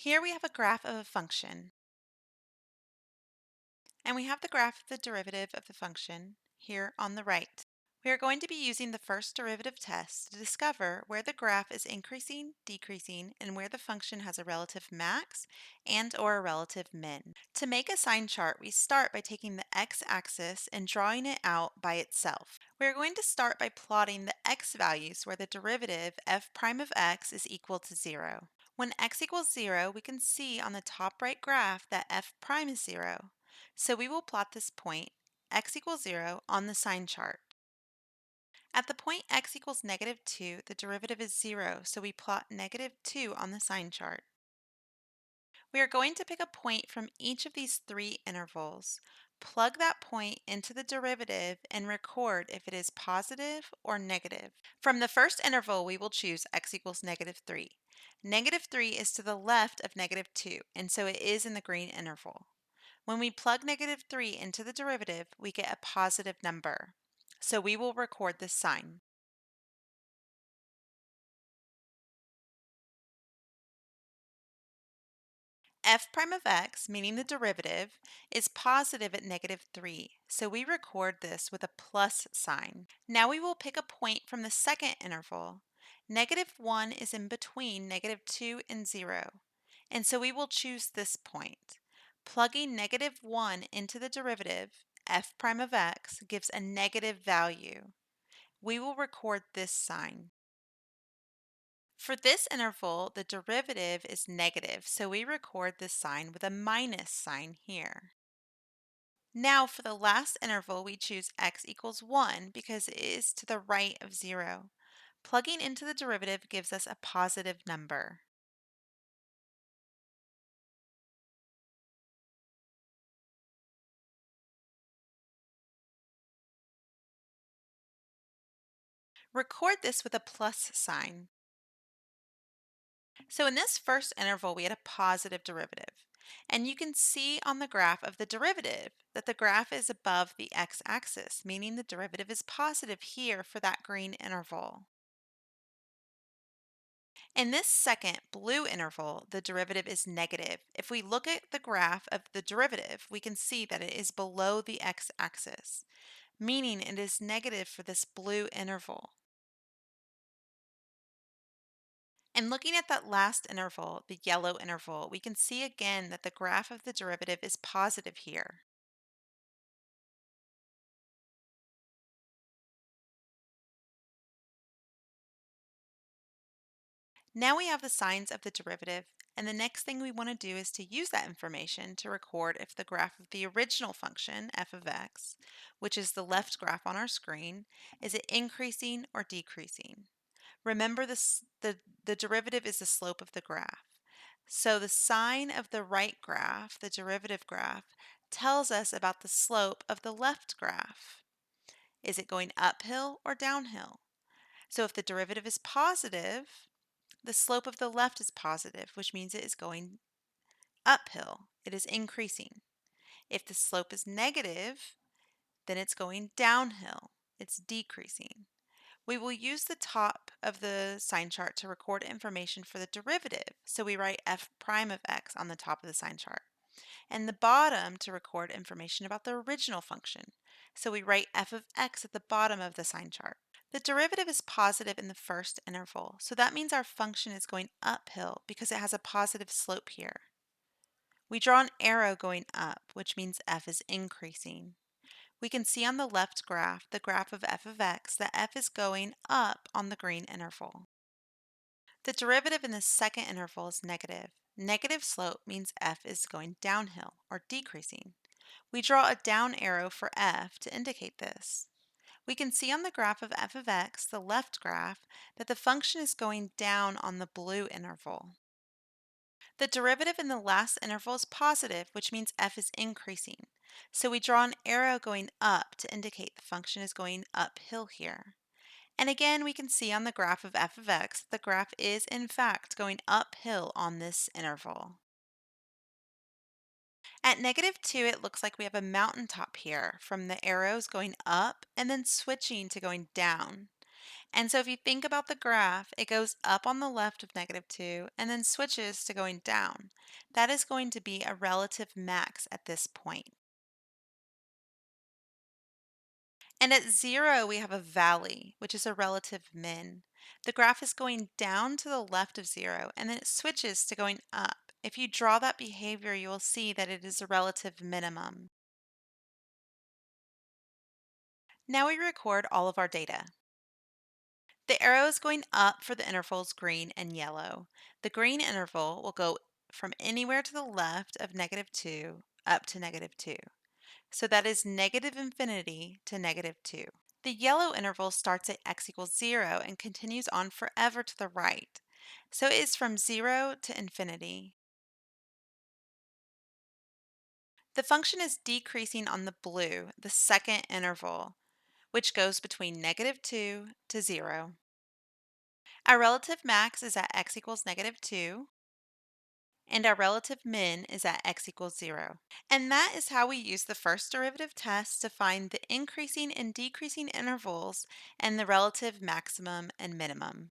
Here we have a graph of a function, and we have the graph of the derivative of the function here on the right. We are going to be using the first derivative test to discover where the graph is increasing, decreasing, and where the function has a relative max and/or a relative min. To make a sign chart, we start by taking the x-axis and drawing it out by itself. We are going to start by plotting the x values where the derivative f prime of x is equal to 0. When x equals 0, we can see on the top right graph that f prime is 0. So we will plot this point, x equals 0, on the sign chart. At the point x equals -2, the derivative is 0, so we plot -2 on the sign chart. We are going to pick a point from each of these three intervals, plug that point into the derivative, and record if it is positive or negative. From the first interval, we will choose x equals -3. -3 is to the left of -2, and so it is in the green interval. When we plug -3 into the derivative, we get a positive number. So we will record this sign. F prime of x, meaning the derivative, is positive at -3, so we record this with a plus sign. Now we will pick a point from the second interval. -1 is in between -2 and 0, and so we will choose this point. Plugging -1 into the derivative, f prime of x, gives a negative value. We will record this sign. For this interval, the derivative is negative, so we record this sign with a minus sign here. Now for the last interval, we choose x equals 1 because it is to the right of 0. Plugging into the derivative gives us a positive number. Record this with a plus sign. So in this first interval, we had a positive derivative. And you can see on the graph of the derivative that the graph is above the x-axis, meaning the derivative is positive here for that green interval. In this second blue interval, the derivative is negative. If we look at the graph of the derivative, we can see that it is below the x-axis, meaning it is negative for this blue interval. And looking at that last interval, the yellow interval, we can see again that the graph of the derivative is positive here. Now we have the signs of the derivative, and the next thing we want to do is to use that information to record if the graph of the original function, f of x, which is the left graph on our screen, is it increasing or decreasing. Remember this, the derivative is the slope of the graph. So the sign of the right graph, the derivative graph, tells us about the slope of the left graph. Is it going uphill or downhill? So if the derivative is positive, the slope of the left is positive, which means it is going uphill. It is increasing. If the slope is negative, then it's going downhill. It's decreasing. We will use the top of the sign chart to record information for the derivative. So we write f prime of x on the top of the sign chart, and the bottom to record information about the original function. So we write f of x at the bottom of the sign chart. The derivative is positive in the first interval, so that means our function is going uphill because it has a positive slope here. We draw an arrow going up, which means f is increasing. We can see on the left graph, the graph of f of x, that f is going up on the green interval. The derivative in the second interval is negative. Negative slope means f is going downhill or decreasing. We draw a down arrow for f to indicate this. We can see on the graph of f of x, the left graph, that the function is going down on the blue interval. The derivative in the last interval is positive, which means f is increasing. So we draw an arrow going up to indicate the function is going uphill here. And again, we can see on the graph of f of x, the graph is in fact going uphill on this interval. At -2, it looks like we have a mountaintop here from the arrows going up and then switching to going down. And so if you think about the graph, it goes up on the left of -2 and then switches to going down. That is going to be a relative max at this point. And at 0, we have a valley, which is a relative min. The graph is going down to the left of 0, and then it switches to going up. If you draw that behavior, you will see that it is a relative minimum. Now we record all of our data. The arrow is going up for the intervals green and yellow. The green interval will go from anywhere to the left of -2 up to -2. So that is negative infinity to -2. The yellow interval starts at x equals 0 and continues on forever to the right. So it is from 0 to infinity. The function is decreasing on the blue, the second interval, which goes between -2 to 0. Our relative max is at x equals -2, and our relative min is at x equals 0. And that is how we use the first derivative test to find the increasing and decreasing intervals and the relative maximum and minimum.